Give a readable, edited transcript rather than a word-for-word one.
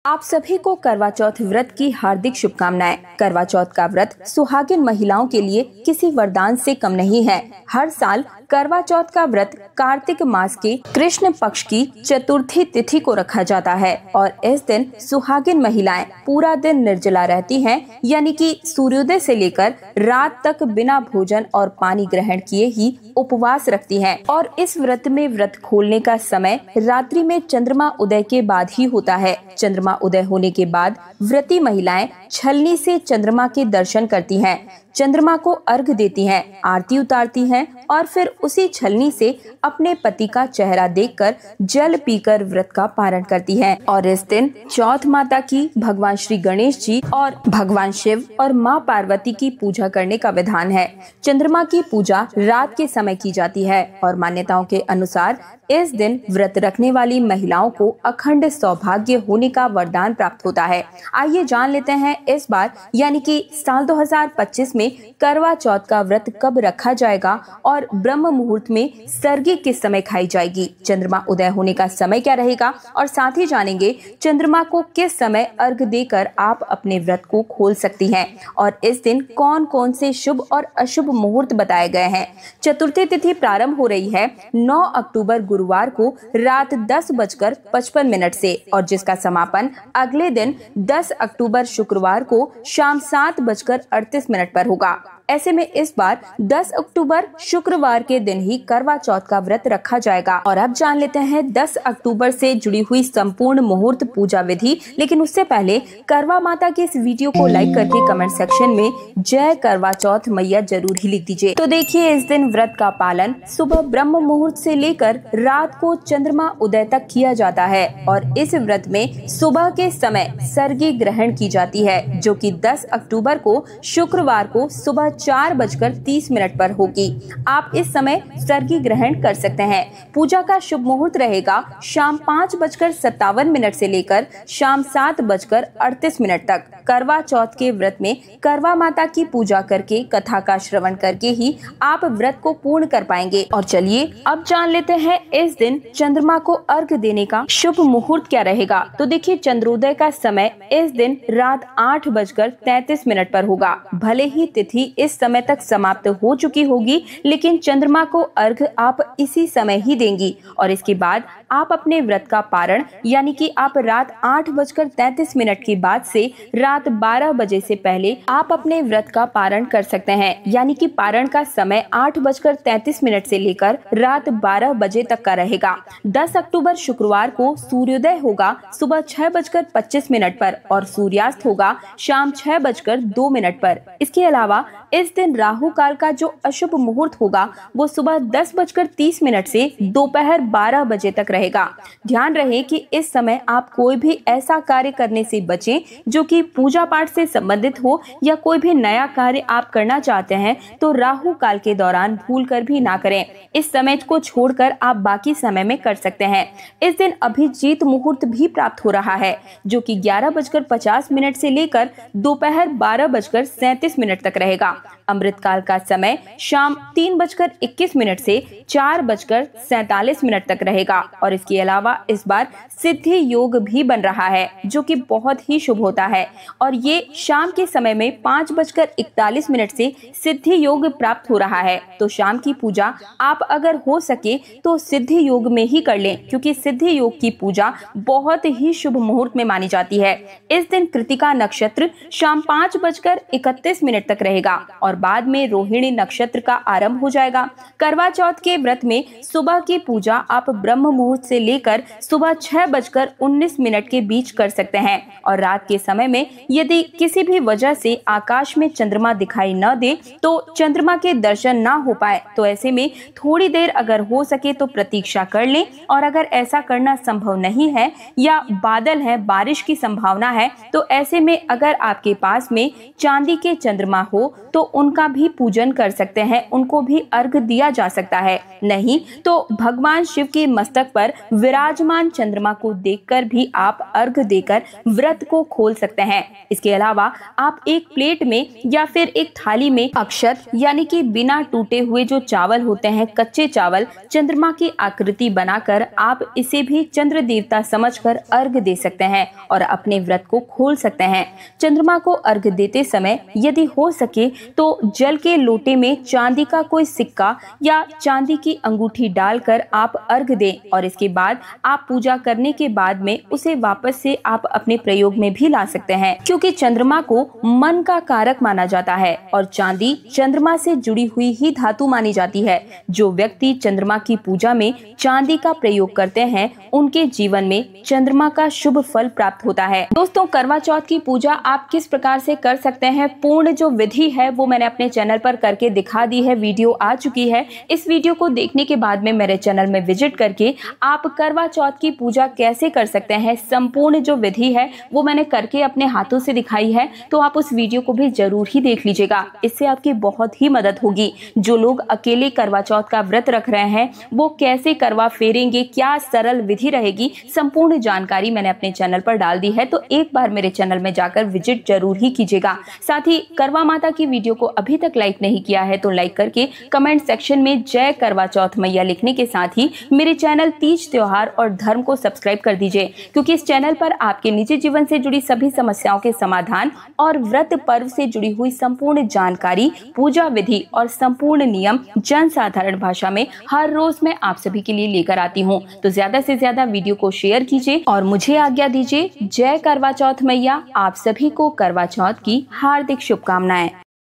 आप सभी को करवा चौथ व्रत की हार्दिक शुभकामनाएं। करवा चौथ का व्रत सुहागिन महिलाओं के लिए किसी वरदान से कम नहीं है। हर साल करवा चौथ का व्रत कार्तिक मास के कृष्ण पक्ष की चतुर्थी तिथि को रखा जाता है और इस दिन सुहागिन महिलाएं पूरा दिन निर्जला रहती हैं, यानी कि सूर्योदय से लेकर रात तक बिना भोजन और पानी ग्रहण किए ही उपवास रखती हैं। और इस व्रत में व्रत खोलने का समय रात्रि में चंद्रमा उदय के बाद ही होता है। चंद्रमा उदय होने के बाद व्रती महिलाएं छलनी से चंद्रमा के दर्शन करती हैं, चंद्रमा को अर्घ देती हैं, आरती उतारती हैं और फिर उसी छलनी से अपने पति का चेहरा देखकर जल पीकर व्रत का पारण करती हैं। और इस दिन चौथ माता की भगवान श्री गणेश जी और भगवान शिव और माँ पार्वती की पूजा करने का विधान है। चंद्रमा की पूजा रात के समय की जाती है और मान्यताओं के अनुसार इस दिन व्रत रखने वाली महिलाओं को अखंड सौभाग्य होने का वरदान प्राप्त होता है। आइए जान लेते हैं इस बार यानी कि साल 2025 में करवा चौथ का व्रत कब रखा जाएगा और ब्रह्म मुहूर्त में सरगी किस समय खाई जाएगी, चंद्रमा उदय होने का समय क्या रहेगा और साथ ही जानेंगे चंद्रमा को किस समय अर्घ देकर आप अपने व्रत को खोल सकती हैं और इस दिन कौन कौन से शुभ और अशुभ मुहूर्त बताए गए हैं। चतुर्थी तिथि प्रारंभ हो रही है 9 अक्टूबर गुरुवार को रात 10:55 से और जिसका समापन अगले दिन 10 अक्टूबर शुक्रवार को शाम 7:38 पर होगा। ऐसे में इस बार 10 अक्टूबर शुक्रवार के दिन ही करवा चौथ का व्रत रखा जाएगा। और अब जान लेते हैं 10 अक्टूबर से जुड़ी हुई संपूर्ण मुहूर्त पूजा विधि। लेकिन उससे पहले करवा माता के इस वीडियो को लाइक करके कमेंट सेक्शन में जय करवा चौथ मैया जरूर ही लिख दीजिए। तो देखिए, इस दिन व्रत का पालन सुबह ब्रह्म मुहूर्त से लेकर रात को चंद्रमा उदय तक किया जाता है और इस व्रत में सुबह के समय सरगी ग्रहण की जाती है, जो कि 10 अक्टूबर को शुक्रवार को सुबह 4:30 पर होगी। आप इस समय सरगी ग्रहण कर सकते हैं। पूजा का शुभ मुहूर्त रहेगा शाम 5:57 से लेकर शाम 7:38 तक। करवा चौथ के व्रत में करवा माता की पूजा करके कथा का श्रवण करके ही आप व्रत को पूर्ण कर पाएंगे। और चलिए अब जान लेते हैं इस दिन चंद्रमा को अर्घ देने का शुभ मुहूर्त क्या रहेगा। तो देखिए, चंद्रोदय का समय इस दिन रात 8:33 पर होगा। भले ही तिथि इस समय तक समाप्त हो चुकी होगी, लेकिन चंद्रमा को अर्घ आप इसी समय ही देंगी और इसके बाद आप अपने व्रत का पारण यानी कि आप रात 8:33 के बाद से रात 12 बजे से पहले आप अपने व्रत का पारण कर सकते हैं। यानी कि पारण का समय 8:33 से लेकर रात 12 बजे तक का रहेगा। 10 अक्टूबर शुक्रवार को सूर्योदय होगा सुबह 6:25 पर और सूर्यास्त होगा शाम 6:02 पर। इसके अलावा इस दिन राहु काल का जो अशुभ मुहूर्त होगा वो सुबह 10:30 से दोपहर 12 बजे तक रहेगा। ध्यान रहे कि इस समय आप कोई भी ऐसा कार्य करने से बचें जो कि पूजा पाठ से संबंधित हो या कोई भी नया कार्य आप करना चाहते हैं तो राहु काल के दौरान भूलकर भी ना करें। इस समय को छोड़कर आप बाकी समय में कर सकते हैं। इस दिन अभिजीत मुहूर्त भी प्राप्त हो रहा है, जो कि 11:50 से लेकर दोपहर 12:37 तक रहेगा। अमृत काल का समय शाम 3:21 से 4:47 तक रहेगा। और इसके अलावा इस बार सिद्धि योग भी बन रहा है, जो कि बहुत ही शुभ होता है और ये शाम के समय में 5:41 से सिद्धि योग प्राप्त हो रहा है। तो शाम की पूजा आप अगर हो सके तो सिद्धि योग में ही कर लें, क्योंकि सिद्धि योग की पूजा बहुत ही शुभ मुहूर्त में मानी जाती है। इस दिन कृतिका नक्षत्र शाम 5:31 तक रहेगा और बाद में रोहिणी नक्षत्र का आरंभ हो जाएगा। करवा चौथ के व्रत में सुबह की पूजा आप ब्रह्म मुहूर्त से लेकर सुबह 6:19 के बीच कर सकते हैं और रात के समय में यदि किसी भी वजह से आकाश में चंद्रमा दिखाई न दे तो चंद्रमा के दर्शन ना हो पाए तो ऐसे में थोड़ी देर अगर हो सके तो प्रतीक्षा कर लें। और अगर ऐसा करना संभव नहीं है या बादल है, बारिश की संभावना है, तो ऐसे में अगर आपके पास में चांदी के चंद्रमा हो तो उन उनका भी पूजन कर सकते हैं, उनको भी अर्घ दिया जा सकता है। नहीं तो भगवान शिव के मस्तक पर विराजमान चंद्रमा को देखकर भी आप अर्घ देकर व्रत को खोल सकते हैं। इसके अलावा आप एक प्लेट में या फिर एक थाली में अक्षत यानी कि बिना टूटे हुए जो चावल होते हैं, कच्चे चावल, चंद्रमा की आकृति बनाकर आप इसे भी चंद्र देवता समझकर अर्घ दे सकते हैं और अपने व्रत को खोल सकते हैं। चंद्रमा को अर्घ देते समय यदि हो सके तो जल के लोटे में चांदी का कोई सिक्का या चांदी की अंगूठी डालकर आप अर्घ दें और इसके बाद आप पूजा करने के बाद में उसे वापस से आप अपने प्रयोग में भी ला सकते हैं, क्योंकि चंद्रमा को मन का कारक माना जाता है और चांदी चंद्रमा से जुड़ी हुई ही धातु मानी जाती है। जो व्यक्ति चंद्रमा की पूजा में चांदी का प्रयोग करते हैं उनके जीवन में चंद्रमा का शुभ फल प्राप्त होता है। दोस्तों, करवा चौथ की पूजा आप किस प्रकार से कर सकते हैं, पूर्ण जो विधि है वो मैंने अपने चैनल पर करके दिखा दी है, वीडियो आ चुकी है। इस वीडियो को देखने के बाद में मेरे चैनल में विजिट करके आप करवा चौथ की पूजा कैसे कर सकते हैं, संपूर्ण जो विधि है वो मैंने करके अपने हाथों से दिखाई है, तो आप उस वीडियो को भी जरूर ही देख लीजिएगा। इससे आपकी बहुत ही मदद होगी। जो लोग अकेले करवा चौथ का व्रत रख रहे हैं वो कैसे करवा फेरेंगे, क्या सरल विधि रहेगी, संपूर्ण जानकारी मैंने अपने चैनल पर डाल दी है, तो एक बार मेरे चैनल में जाकर विजिट जरूर ही कीजिएगा। साथ ही करवा माता की वीडियो को अभी तक लाइक नहीं किया है तो लाइक करके कमेंट सेक्शन में जय करवा चौथ मैया लिखने के साथ ही मेरे चैनल तीज त्योहार और धर्म को सब्सक्राइब कर दीजिए, क्योंकि इस चैनल पर आपके निजी जीवन से जुड़ी सभी समस्याओं के समाधान और व्रत पर्व से जुड़ी हुई संपूर्ण जानकारी, पूजा विधि और संपूर्ण नियम जन साधारण भाषा में हर रोज मैं आप सभी के लिए लेकर आती हूँ। तो ज्यादा से ज्यादा वीडियो को शेयर कीजिए और मुझे आज्ञा दीजिए। जय करवा चौथ मैया। आप सभी को करवा चौथ की हार्दिक शुभकामनाएं।